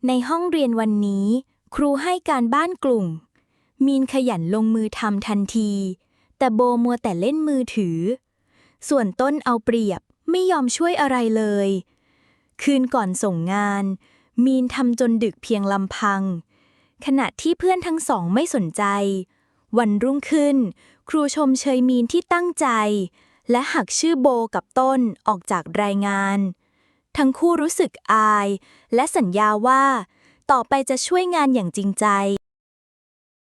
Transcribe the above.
ในห้องเรียนวันนี้ ครูให้การบ้านกลุ่ม มีนขยันลงมือทำทันที แต่โบมัวแต่เล่นมือถือ ส่วนต้นเอาเปรียบไม่ยอมช่วยอะไรเลย คืนก่อนส่งงาน มีนทำจนดึกเพียงลำพัง ขณะที่เพื่อนทั้งสองไม่สนใจ วันรุ่งขึ้น ครูชมเชยมีนที่ตั้งใจ และหักชื่อโบกับต้นออกจากรายงาน ทั้งคู่รู้สึกอาย และสัญญาว่า ต่อไปจะช่วยงานอย่างจริงใจ